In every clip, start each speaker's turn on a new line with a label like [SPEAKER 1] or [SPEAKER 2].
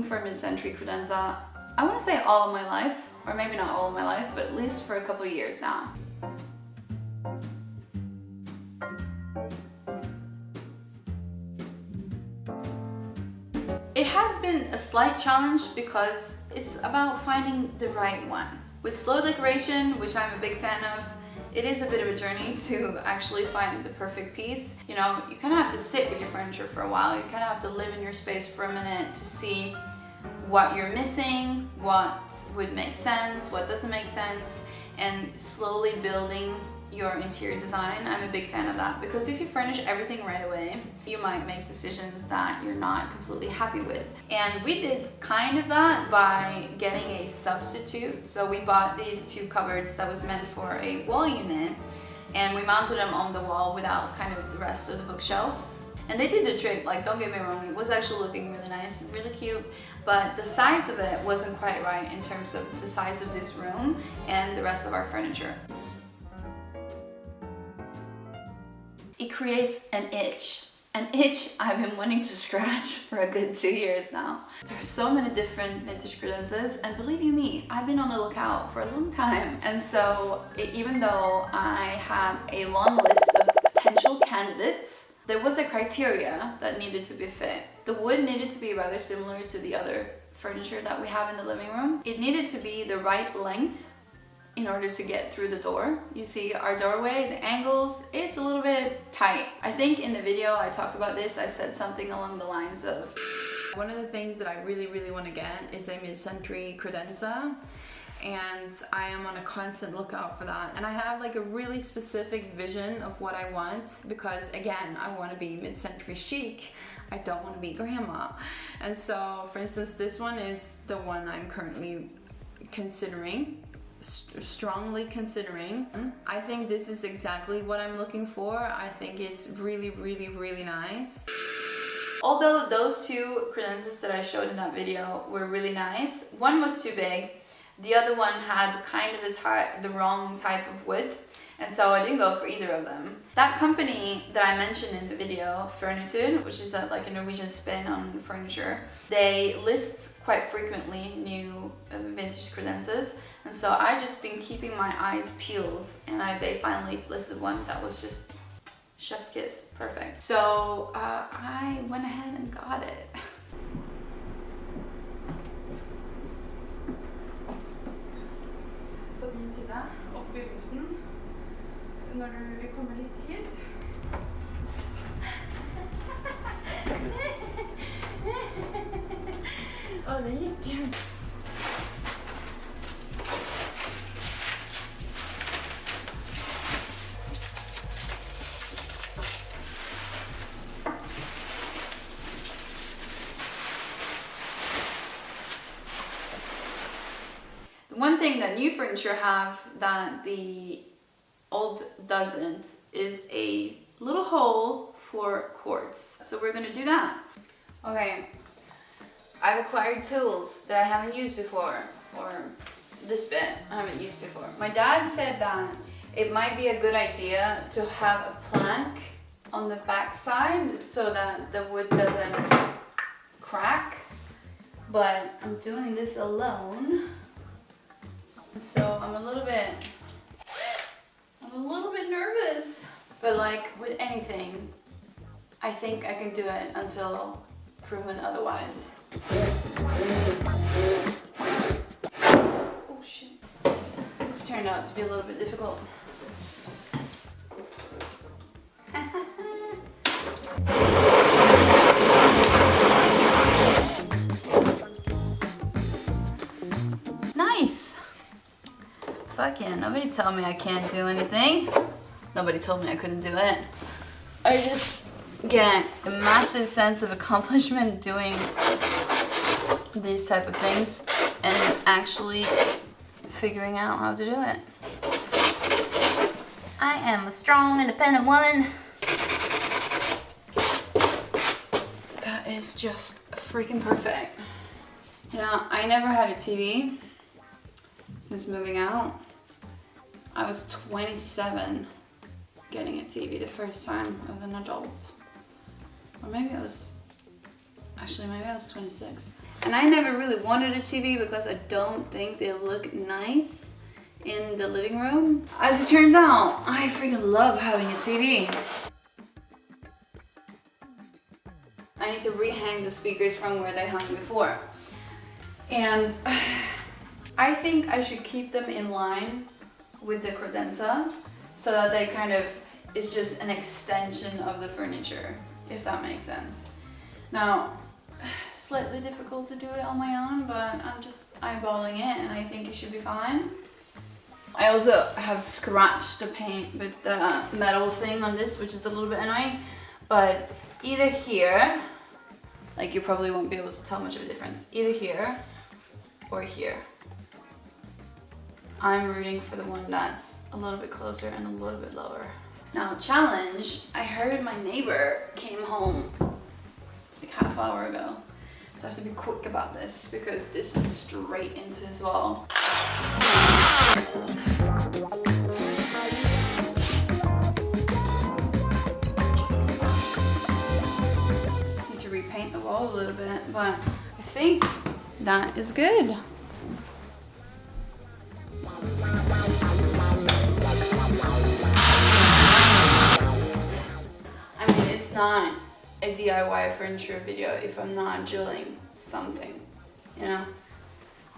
[SPEAKER 1] looking for a mid-century credenza, I want to say all of my life, or maybe not all of my life, but at least for a couple of years now. It has been a slight challenge because it's about finding the right one. With slow decoration, which I'm a big fan of, it is a bit of a journey to actually find the perfect piece. You know, you kind of have to sit with your furniture for a while. You kind of have to live in your space for a minute to see what you're missing, what would make sense, what doesn't make sense, and slowly building your interior design. I'm a big fan of that because if you furnish everything right away, you might make decisions that you're not completely happy with. And we did kind of that by getting a substitute. So we bought these two cupboards that was meant for a wall unit, and we mounted them on the wall without kind of the rest of the bookshelf. And they did the trick, like, don't get me wrong, it was actually looking really nice, really cute, but the size of it wasn't quite right in terms of the size of this room and the rest of our furniture. It creates an itch I've been wanting to scratch for a good 2 years now. There's so many different vintage credenzas, and believe you me, I've been on the lookout for a long time. And so even though I had a long list of potential candidates, there was a criteria that needed to be fit. The wood needed to be rather similar to the other furniture that we have in the living room. It needed to be the right length in order to get through the door. You see our doorway, the angles, it's a little bit tight. I think in the video I talked about this, I said something along the lines of, one of the things that I really want to get is a mid-century credenza, and I am on a constant lookout for that. And I have like a really specific vision of what I want because, again, I want to be mid-century chic. I don't want to be grandma. And so, for instance, this one is the one I'm currently considering. Strongly considering. I think this is exactly what I'm looking for. I think it's really nice. Although those two credenzas that I showed in that video were really nice, one was too big, the other one had kind of the wrong type of wood, and so I didn't go for either of them. That company that I mentioned in the video, Furniture, which is like a Norwegian spin on furniture, they list quite frequently new vintage credenzas, and so I just been keeping my eyes peeled, and they finally listed one that was just chef's kiss, perfect. So I went ahead and got it. På din side, oppe i luften, når vi kommer litt hit. Å, det gikk. One thing that new furniture have that the old doesn't is a little hole for cords. So we're gonna do that. Okay, I've acquired tools that I haven't used before, or this bit I haven't used before. My dad said that it might be a good idea to have a plank on the back side so that the wood doesn't crack, but I'm doing this alone. So I'm a little bit nervous, but like with anything, I think I can do it until proven otherwise. Oh shit. This turned out to be a little bit difficult. Nice! Fuck yeah, nobody told me I can't do anything. Nobody told me I couldn't do it. I just get a massive sense of accomplishment doing these type of things and actually figuring out how to do it. I am a strong, independent woman. That is just freaking perfect. You know, I never had a TV since moving out. I was 27 getting a TV the first time as an adult. Or maybe I Actually, maybe I was 26. And I never really wanted a TV because I don't think they look nice in the living room. As it turns out, I freaking love having a TV. I need to rehang the speakers from where they hung before. And I think I should keep them in line with the credenza so that they kind of, it's just an extension of the furniture, if that makes sense. Now, slightly difficult to do it on my own, but I'm just eyeballing it and I think it should be fine. I also have scratched the paint with the metal thing on this, which is a little bit annoying, but either here, like you probably won't be able to tell much of a difference, either here or here. I'm rooting for the one that's a little bit closer and a little bit lower. Now, challenge, I heard my neighbor came home like half an hour ago. So I have to be quick about this because this is straight into his wall. Need to repaint the wall a little bit, but I think that is good. I mean, it's not a DIY furniture video if I'm not drilling something, you know?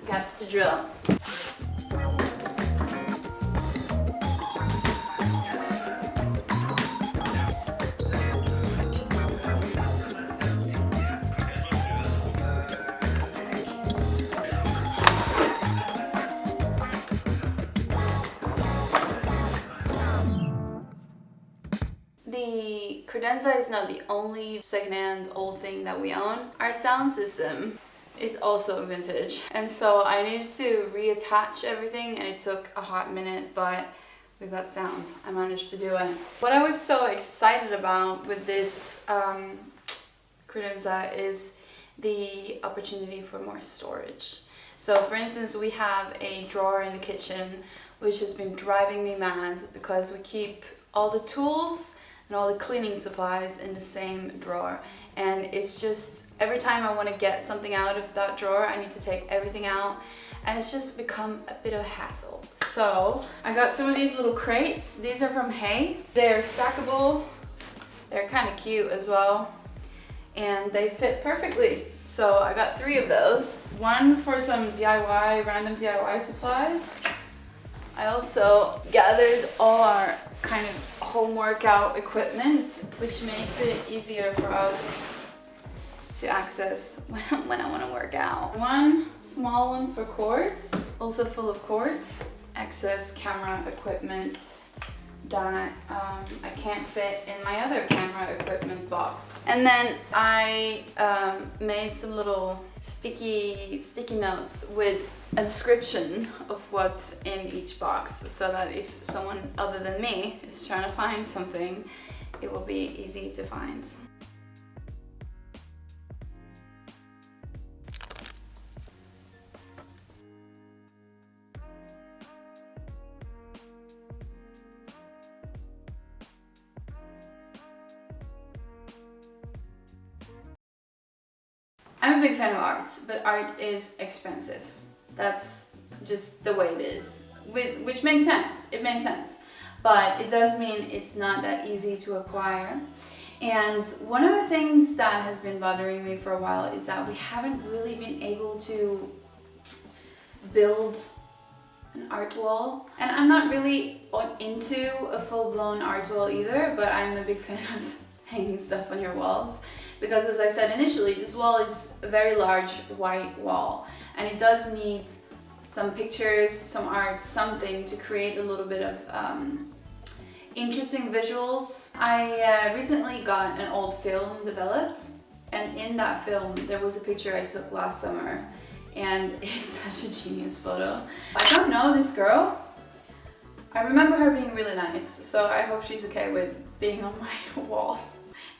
[SPEAKER 1] Gets to drill. The credenza is not the only secondhand old thing that we own. Our sound system is also vintage, and so I needed to reattach everything and it took a hot minute, but we got sound. I managed to do it. What I was so excited about with this credenza is the opportunity for more storage. So for instance, we have a drawer in the kitchen which has been driving me mad because we keep all the tools and all the cleaning supplies in the same drawer, and it's just every time I want to get something out of that drawer I need to take everything out, and it's just become a bit of a hassle. So I got some of these little crates. These are from Hay. They're stackable, they're kind of cute as well, and they fit perfectly. So I got 3 of those, one for some DIY, random DIY supplies. I also gathered all our kind of home workout equipment, which makes it easier for us to access when I want to work out. One small one for cords, also full of cords, excess camera equipment that I can't fit in my other camera equipment box. And then I made some little sticky notes with a description of what's in each box, so that if someone other than me is trying to find something, it will be easy to find. I'm a big fan of art, but art is expensive. That's just the way it is, which makes sense. It makes sense, but it does mean it's not that easy to acquire. And one of the things that has been bothering me for a while is that we haven't really been able to build an art wall. And I'm not really into a full-blown art wall either, but I'm a big fan of hanging stuff on your walls. Because as I said initially, this wall is a very large white wall, and it does need some pictures, some art, something to create a little bit of interesting visuals. I recently got an old film developed, and in that film there was a picture I took last summer, and it's such a genius photo. I don't know this girl. I remember her being really nice, so I hope she's okay with being on my wall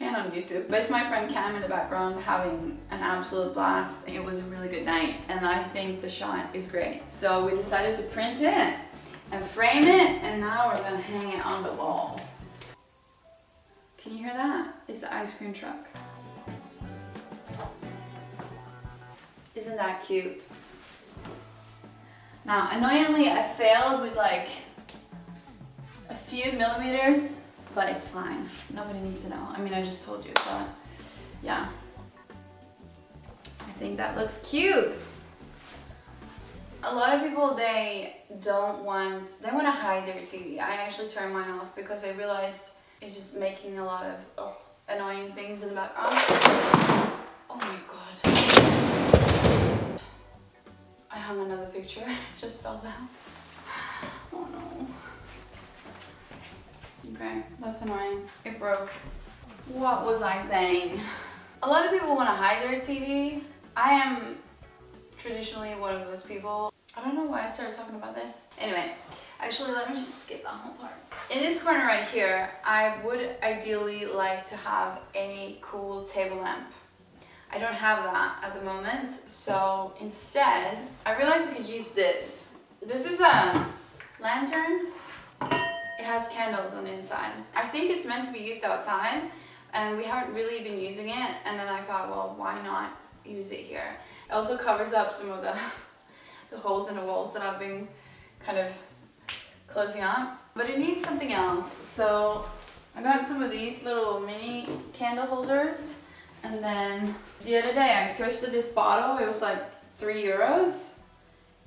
[SPEAKER 1] and on YouTube. But it's my friend Cam in the background having an absolute blast. It was a really good night, and I think the shot is great. So we decided to print it and frame it, and now we're gonna hang it on the wall. Can you hear that? It's the ice cream truck. Isn't that cute? Now, annoyingly, I failed with like a few millimeters, but it's fine. Nobody needs to know. I mean, I just told you, but yeah. I think that looks cute. A lot of people, they want to hide their TV. I actually turned mine off because I realized it's just making a lot of annoying things in the background. Oh my god. I hung another picture, it just fell down. Oh no. Okay, that's annoying. It broke. What was I saying? A lot of people want to hide their TV. I am traditionally one of those people. I don't know why I started talking about this. Anyway, actually let me just skip that whole part. In this corner right here, I would ideally like to have a cool table lamp. I don't have that at the moment, so instead, I realized I could use this. This is a lantern. It has candles on the inside. I think it's meant to be used outside, and we haven't really been using it, and then I thought, well, why not use it here? It also covers up some of the holes in the walls that I've been kind of closing up. But it needs something else, so I got some of these little mini candle holders, and then the other day I thrifted this bottle. It was like €3,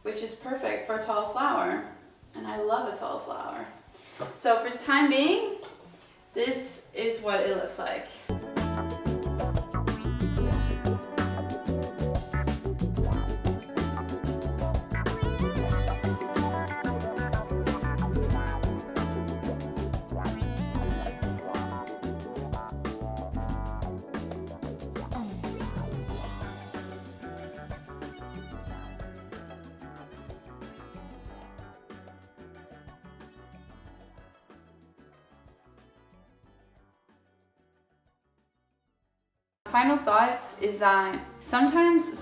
[SPEAKER 1] which is perfect for a tall flower, and I love a tall flower. So for the time being, this is what it looks like. Final thoughts is that sometimes the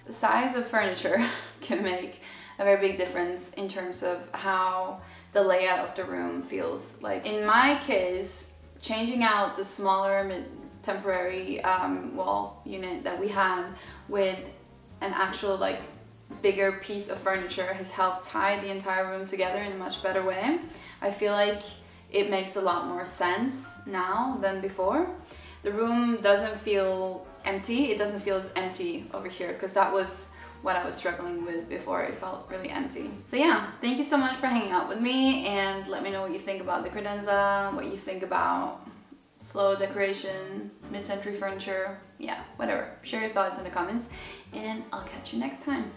[SPEAKER 1] size of furniture can make a very big difference in terms of how the layout of the room feels. Like in my case, changing out the smaller temporary wall unit that we had with an actual like bigger piece of furniture has helped tie the entire room together in a much better way. I feel like it makes a lot more sense now than before. The room doesn't feel empty. It doesn't feel as empty over here, because that was what I was struggling with before. It felt really empty. So yeah, thank you so much for hanging out with me, and let me know what you think about the credenza, what you think about slow decoration, mid-century furniture, yeah, whatever. Share your thoughts in the comments, and I'll catch you next time.